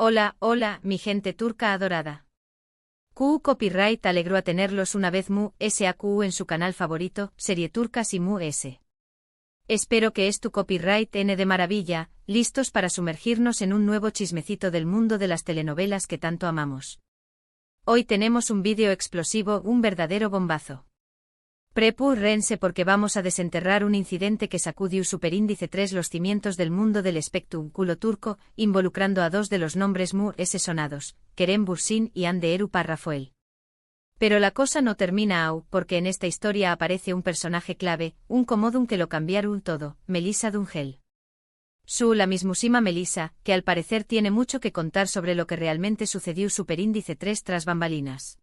Hola, hola, mi gente turca adorada. QU Copyright alegró a tenerlos una vez Mu SAQU en su canal favorito, Serie Turcas y Mu S. Espero que es tu copyright N de maravilla, listos para sumergirnos en un nuevo chismecito del mundo de las telenovelas que tanto amamos. Hoy tenemos un vídeo explosivo, un verdadero bombazo. Prepúrense porque vamos a desenterrar un incidente que sacudió superíndice 3 los cimientos del mundo del espectáculo turco, involucrando a dos de los nombres Mu S sonados, Kerem Bürsin y Hande Erupar Rafael. Pero la cosa no termina aún, porque en esta historia aparece un personaje clave, un comodum que lo cambiaron todo, Melissa Dungel. La mismísima Melissa, que al parecer tiene mucho que contar sobre lo que realmente sucedió superíndice 3 tras bambalinas.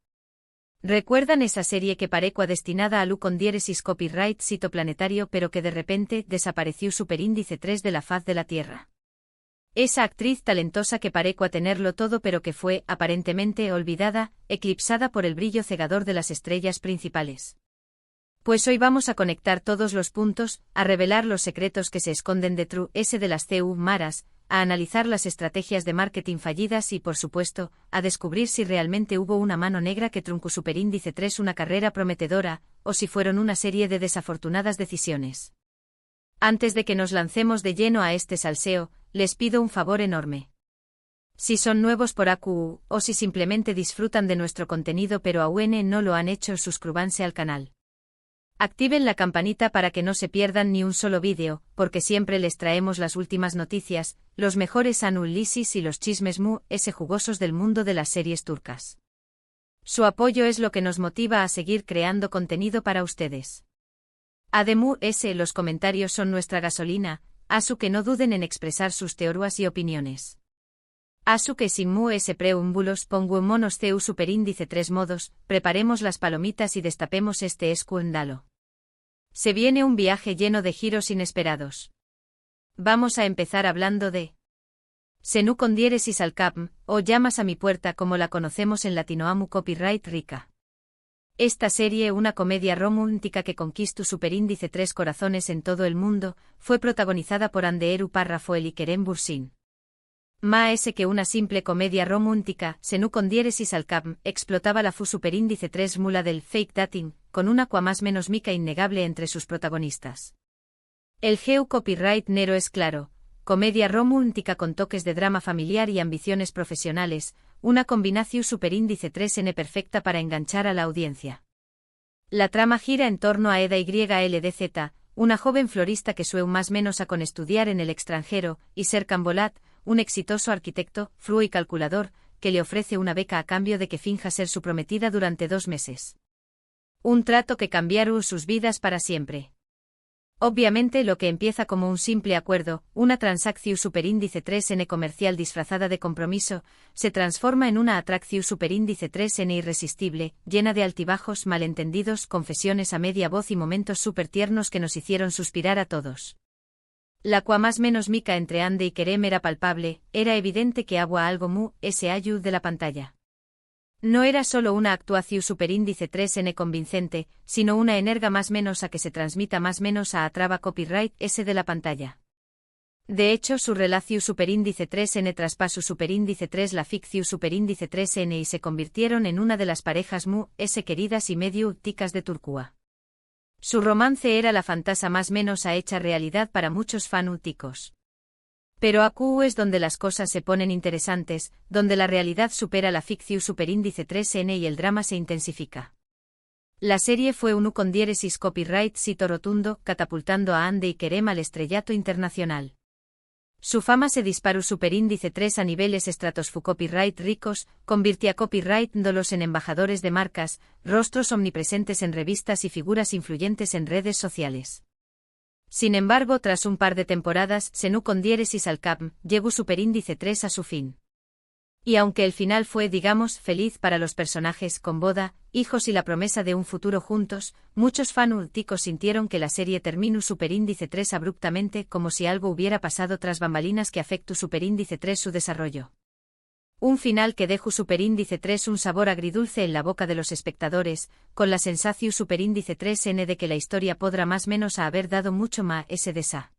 ¿Recuerdan esa serie que parecua destinada a Lu con diéresis copyright sito planetario pero que de repente desapareció superíndice 3 de la faz de la Tierra? Esa actriz talentosa que parecua tenerlo todo pero que fue, aparentemente, olvidada, eclipsada por el brillo cegador de las estrellas principales. Pues hoy vamos a conectar todos los puntos, a revelar los secretos que se esconden detrás de las CU maras, a analizar las estrategias de marketing fallidas y, por supuesto, a descubrir si realmente hubo una mano negra que truncó superíndice 3 una carrera prometedora, o si fueron una serie de desafortunadas decisiones. Antes de que nos lancemos de lleno a este salseo, les pido un favor enorme. Si son nuevos por AQU, o si simplemente disfrutan de nuestro contenido pero aún no lo han hecho, suscríbanse al canal. Activen la campanita para que no se pierdan ni un solo vídeo, porque siempre les traemos las últimas noticias, los mejores análisis y los chismes Mu S jugosos del mundo de las series turcas. Su apoyo es lo que nos motiva a seguir creando contenido para ustedes. Además, los comentarios son nuestra gasolina, así que no duden en expresar sus teorías y opiniones. Así que sin Mu S preúmbulos pongo en monos CU superíndice 3 modos, preparemos las palomitas y destapemos este escándalo. Se viene un viaje lleno de giros inesperados. Vamos a empezar hablando de Senu con diéresis al capm, o Llamas a mi puerta como la conocemos en Latinoamu Copyright Rica. Esta serie, una comedia romántica que conquistó superíndice 3 corazones en todo el mundo, fue protagonizada por Hande Erupar Rafael y Kerem Bürsin. Más que una simple comedia romántica, Senu con diéresis al capm explotaba la fu superíndice 3 mula del fake dating, con una más menos mica innegable entre sus protagonistas. El geo copyright nero es claro, comedia romántica con toques de drama familiar y ambiciones profesionales, una combinación superíndice 3N perfecta para enganchar a la audiencia. La trama gira en torno a Eda YLDZ, una joven florista que sueña más menos a con estudiar en el extranjero, y Serkan Bolat, un exitoso arquitecto, fluo y calculador, que le ofrece una beca a cambio de que finja ser su prometida durante 2 meses. Un trato que cambiará sus vidas para siempre. Obviamente lo que empieza como un simple acuerdo, una transacción superíndice 3N comercial disfrazada de compromiso, se transforma en una atracción superíndice 3N irresistible, llena de altibajos, malentendidos, confesiones a media voz y momentos súper tiernos que nos hicieron suspirar a todos. La más menos mica entre Hande y Kerem era palpable, era evidente que había algo Mu S ayu de la pantalla. No era solo una actuación superíndice 3N convincente, sino una energa más menos a que se transmita más menos a atraba copyright S de la pantalla. De hecho, su relación superíndice 3N traspasó superíndice 3 la ficción superíndice 3N y se convirtieron en una de las parejas Mu S queridas y medio ticas de Turquía. Su romance era la fantasía más menos a hecha realidad para muchos fanáticos. Pero AQU es donde las cosas se ponen interesantes, donde la realidad supera la ficción superíndice 3N y el drama se intensifica. La serie fue un U con diéresis copyright sito rotundo, catapultando a Hande y Kerem al estrellato internacional. Su fama se disparó superíndice 3 a niveles estratosfu copyright ricos, convirtió a copyright dolos en embajadores de marcas, rostros omnipresentes en revistas y figuras influyentes en redes sociales. Sin embargo, tras un par de temporadas, Senu con diéresis al capm llegó superíndice 3 a su fin. Y aunque el final fue, digamos, feliz para los personajes con boda, hijos y la promesa de un futuro juntos, muchos fanáticos sintieron que la serie terminó superíndice 3 abruptamente, como si algo hubiera pasado tras bambalinas que afectó superíndice 3 su desarrollo. Un final que dejó superíndice 3 un sabor agridulce en la boca de los espectadores, con la sensación superíndice 3N de que la historia podrá más menos a haber dado mucho más ese desa.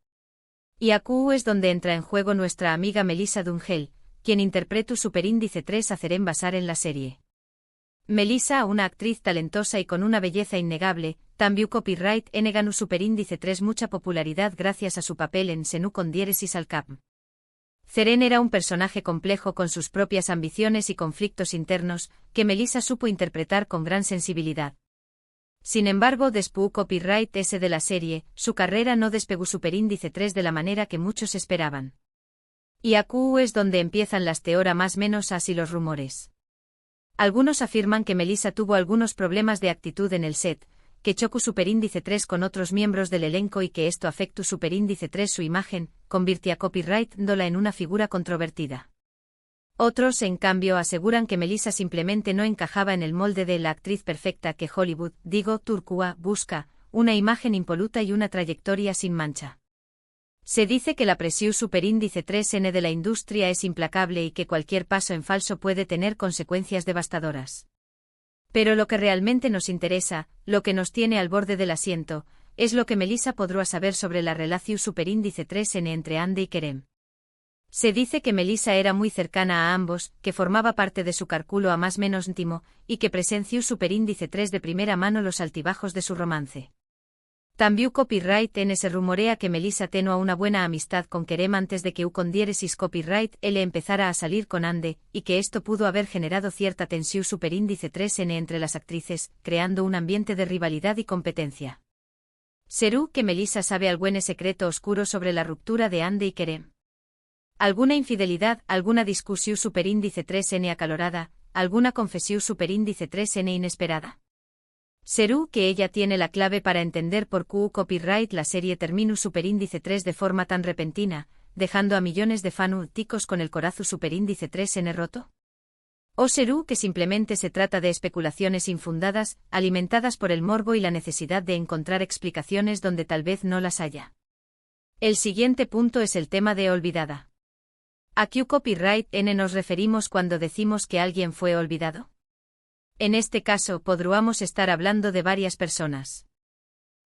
Y AQU es donde entra en juego nuestra amiga Melissa Dungel, quien interpretó Superíndice 3 hacerán basar en la serie. Melissa, una actriz talentosa y con una belleza innegable, también copyright en ganó Superíndice 3 mucha popularidad gracias a su papel en Senú con diéresis al cap. Ceren era un personaje complejo con sus propias ambiciones y conflictos internos, que Melissa supo interpretar con gran sensibilidad. Sin embargo, después copyright ese de la serie, su carrera no despegó Superíndice 3 de la manera que muchos esperaban. Y aquí es donde empiezan las teorías más menos así los rumores. Algunos afirman que Melissa tuvo algunos problemas de actitud en el set, que chocó Superíndice 3 con otros miembros del elenco y que esto afectó Superíndice 3 su imagen, convirtió a copyright dándola en una figura controvertida. Otros, en cambio, aseguran que Melissa simplemente no encajaba en el molde de la actriz perfecta que Hollywood, digo Turquía, busca, una imagen impoluta y una trayectoria sin mancha. Se dice que la presión Superíndice 3N de la industria es implacable y que cualquier paso en falso puede tener consecuencias devastadoras. Pero lo que realmente nos interesa, lo que nos tiene al borde del asiento, es lo que Melissa podrá saber sobre la relación Superíndice 3N entre Andy y Kerem. Se dice que Melissa era muy cercana a ambos, que formaba parte de su círculo a más menos íntimo, y que presenció Superíndice 3 de primera mano los altibajos de su romance. También copyright en se rumorea que Melissa tenía una buena amistad con Kerem antes de que con diéresis copyright él empezara a salir con Andy, y que esto pudo haber generado cierta tensión Superíndice 3N entre las actrices, creando un ambiente de rivalidad y competencia. ¿Será que Melissa sabe algún secreto oscuro sobre la ruptura de Andy y Kerem? ¿Alguna infidelidad, alguna discusión Superíndice 3N acalorada, alguna confesión Superíndice 3N inesperada? ¿Será que ella tiene la clave para entender por qué copyright la serie terminó Superíndice 3 de forma tan repentina, dejando a millones de fanáticos con el corazón Superíndice 3N roto? ¿O será que simplemente se trata de especulaciones infundadas, alimentadas por el morbo y la necesidad de encontrar explicaciones donde tal vez no las haya? El siguiente punto es el tema de olvidada. ¿A qué copyright N nos referimos cuando decimos que alguien fue olvidado? En este caso, podríamos estar hablando de varias personas.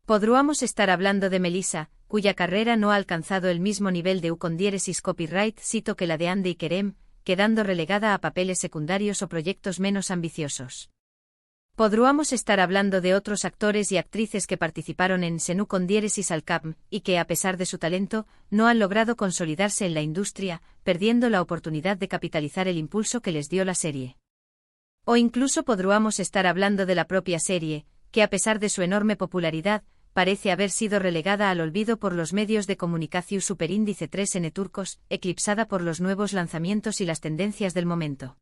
Podríamos estar hablando de Melissa, cuya carrera no ha alcanzado el mismo nivel de con diéresis copyright cito que la de Andy y Kerem, quedando relegada a papeles secundarios o proyectos menos ambiciosos. Podríamos estar hablando de otros actores y actrices que participaron en Senú con diéresis al cap, y que a pesar de su talento, no han logrado consolidarse en la industria, perdiendo la oportunidad de capitalizar el impulso que les dio la serie. O incluso podríamos estar hablando de la propia serie, que a pesar de su enorme popularidad, parece haber sido relegada al olvido por los medios de comunicación Superíndice 3N turcos, eclipsada por los nuevos lanzamientos y las tendencias del momento.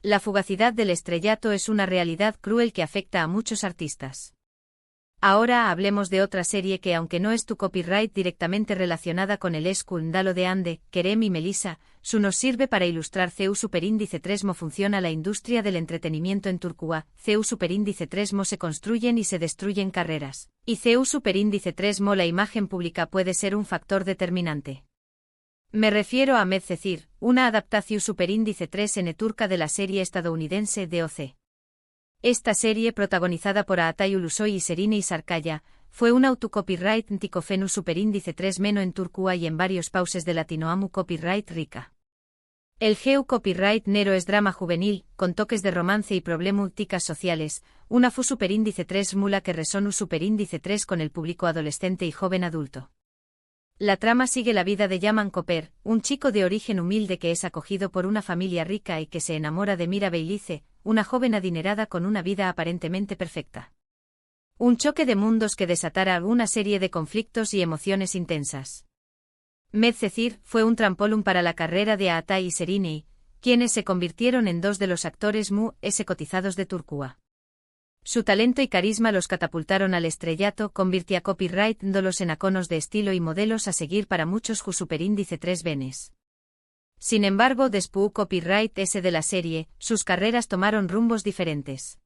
La fugacidad del estrellato es una realidad cruel que afecta a muchos artistas. Ahora hablemos de otra serie que, aunque no es tu copyright directamente relacionada con el escándalo de Andy, Kerem y Melissa, su nos sirve para ilustrar CEU Superíndice 3 mo funciona la industria del entretenimiento en Turquía. CEU Superíndice 3 mo se construyen y se destruyen carreras. Y CEU Superíndice 3 mo la imagen pública puede ser un factor determinante. Me refiero a Medcezir, una adaptación Superíndice 3N turca de la serie estadounidense DOC. Esta serie, protagonizada por Atay Ulusoy y Serine Isarkaya, fue un autocopyright Ntikofenu Superíndice 3 meno en Turquía y en varios pauses de Latinoamu copyright rica. El geu copyright nero es drama juvenil, con toques de romance y problemáticas sociales, una fu Superíndice 3 mula que resonu Superíndice 3 con el público adolescente y joven adulto. La trama sigue la vida de Yaman Koper, un chico de origen humilde que es acogido por una familia rica y que se enamora de Mira Beylice, una joven adinerada con una vida aparentemente perfecta. Un choque de mundos que desatara una serie de conflictos y emociones intensas. Medcezir fue un trampolín para la carrera de Atay y Serine, quienes se convirtieron en dos de los actores cotizados de Turquía. Su talento y carisma los catapultaron al estrellato, convirtió a copyright dándolos en iconos de estilo y modelos a seguir para muchos ju Superíndice 3 venes. Sin embargo, después copyright ese de la serie, sus carreras tomaron rumbos diferentes.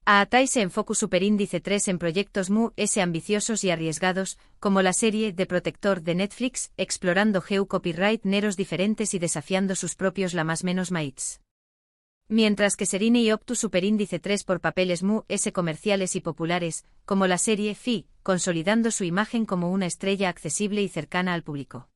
A Atay se enfocó Superíndice 3 en proyectos ambiciosos y arriesgados, como la serie The Protector de Netflix, explorando geu copyright neros diferentes y desafiando sus propios la más menos mates. Mientras que Serine y optó Superíndice 3 por papeles comerciales y populares, como la serie Fi, consolidando su imagen como una estrella accesible y cercana al público.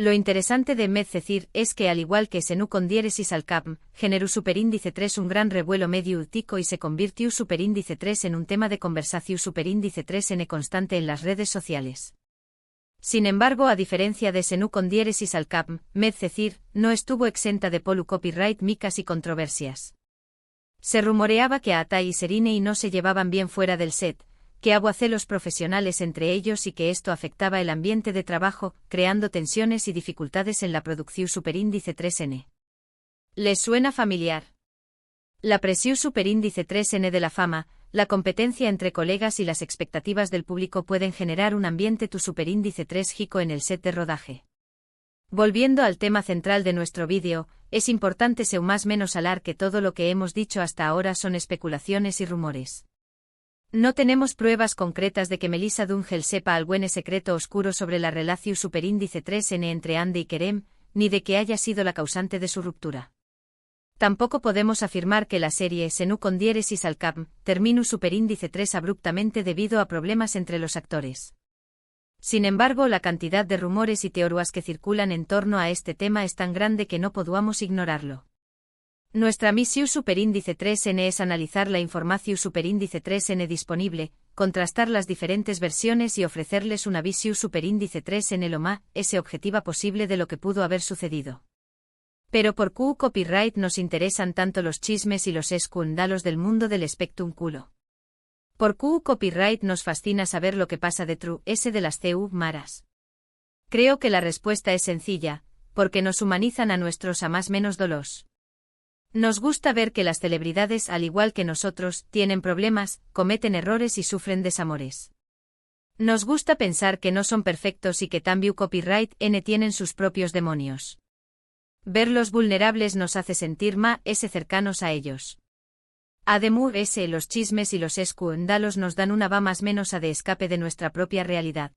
Lo interesante de Medcezir es que al igual que Senu con diéresis al cap, generó superíndice 3 un gran revuelo medio utico y se convirtió superíndice 3 en un tema de conversación superíndice 3 n constante en las redes sociales. Sin embargo, a diferencia de Senu con diéresis al cap, Medcezir no estuvo exenta de polu copyright micas y controversias. Se rumoreaba que Atai y Serinei no se llevaban bien fuera del set, que hubo celos profesionales entre ellos y que esto afectaba el ambiente de trabajo, creando tensiones y dificultades en la producción superíndice 3N. ¿Les suena familiar? La presión superíndice 3N de la fama, la competencia entre colegas y las expectativas del público pueden generar un ambiente tu superíndice 3 jico en el set de rodaje. Volviendo al tema central de nuestro vídeo, es importante seu más menos hablar que todo lo que hemos dicho hasta ahora son especulaciones y rumores. No tenemos pruebas concretas de que Melissa Dungel sepa algún secreto oscuro sobre la relación superíndice 3N entre Andy y Kerem, ni de que haya sido la causante de su ruptura. Tampoco podemos afirmar que la serie Senu con diéresis al cap terminó superíndice 3 abruptamente debido a problemas entre los actores. Sin embargo, la cantidad de rumores y teorías que circulan en torno a este tema es tan grande que no podemos ignorarlo. Nuestra misión superíndice 3N es analizar la información superíndice 3N disponible, contrastar las diferentes versiones y ofrecerles una visión superíndice 3N lo más objetiva posible de lo que pudo haber sucedido. Pero por Q Copyright nos interesan tanto los chismes y los escándalos del mundo del espectrum culo. Por Q Copyright nos fascina saber lo que pasa detrás de las CU maras. Creo que la respuesta es sencilla, porque nos humanizan a nuestros a más menos dolos. Nos gusta ver que las celebridades, al igual que nosotros, tienen problemas, cometen errores y sufren desamores. Nos gusta pensar que no son perfectos y que también Copyright N tienen sus propios demonios. Verlos vulnerables nos hace sentir más cercanos a ellos. Además, los chismes y los escándalos nos dan una va más menos de escape de nuestra propia realidad.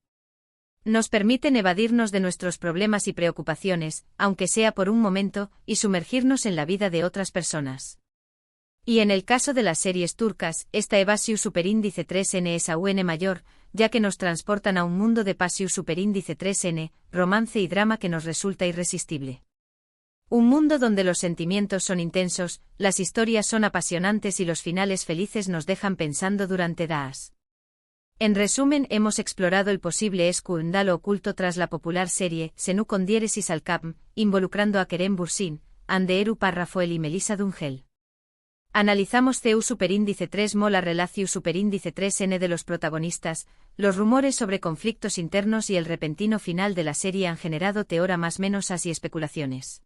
Nos permiten evadirnos de nuestros problemas y preocupaciones, aunque sea por un momento, y sumergirnos en la vida de otras personas. Y en el caso de las series turcas, esta evasión superíndice 3N es aún mayor, ya que nos transportan a un mundo de pasión superíndice 3N, romance y drama que nos resulta irresistible. Un mundo donde los sentimientos son intensos, las historias son apasionantes y los finales felices nos dejan pensando durante días. En resumen, hemos explorado el posible escándalo oculto tras la popular serie Senu con diéresis al cap, involucrando a Kerem Bürsin, Anderu Parrafoel y Melissa Dungel. Analizamos CU superíndice 3 la relación superíndice 3N de los protagonistas, los rumores sobre conflictos internos y el repentino final de la serie han generado teoría más menos y especulaciones.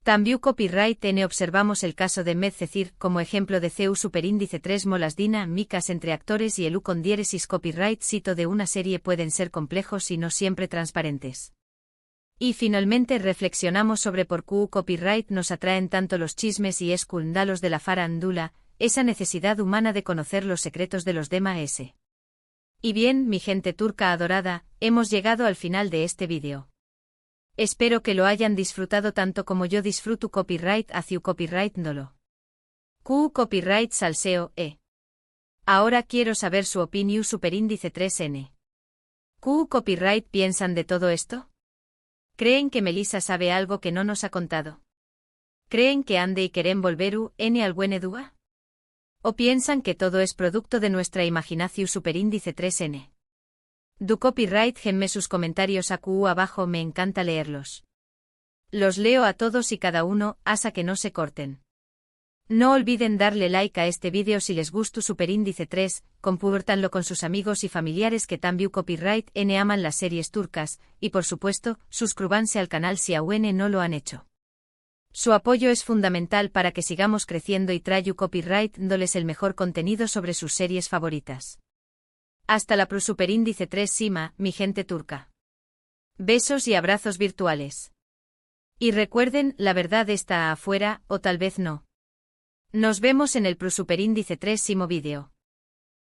También Copyright N observamos el caso de Medcezir como ejemplo de CU superíndice 3 las dinámicas entre actores y el U con diéresis copyright sito de una serie pueden ser complejos y no siempre transparentes. Y finalmente reflexionamos sobre por qué Copyright nos atraen tanto los chismes y escándalos de la farándula, esa necesidad humana de conocer los secretos de los demás. Y bien, mi gente turca adorada, hemos llegado al final de este vídeo. Espero que lo hayan disfrutado tanto como yo disfruto copyright hacia copyright dolo. Q copyright salseo Ahora quiero saber su opinión superíndice 3N. Q copyright piensan de todo esto? ¿Creen que Melissa sabe algo que no nos ha contado? ¿Creen que Ande y Kerem volveru N alguna duda? ¿O piensan que todo es producto de nuestra imaginación superíndice 3N? Du copyright genme sus comentarios abajo, me encanta leerlos. Los leo a todos y cada uno, hasta que no se corten. No olviden darle like a este vídeo si les gusta superíndice 3, compártanlo con sus amigos y familiares que también copyright N aman las series turcas, y por supuesto, suscríbanse al canal si aún no lo han hecho. Su apoyo es fundamental para que sigamos creciendo y traigo copyright dándoles el mejor contenido sobre sus series favoritas. Hasta la pro superíndice 3 Sima, mi gente turca. Besos y abrazos virtuales. Y recuerden, la verdad está afuera, o tal vez no. Nos vemos en el pro superíndice 3 vídeo.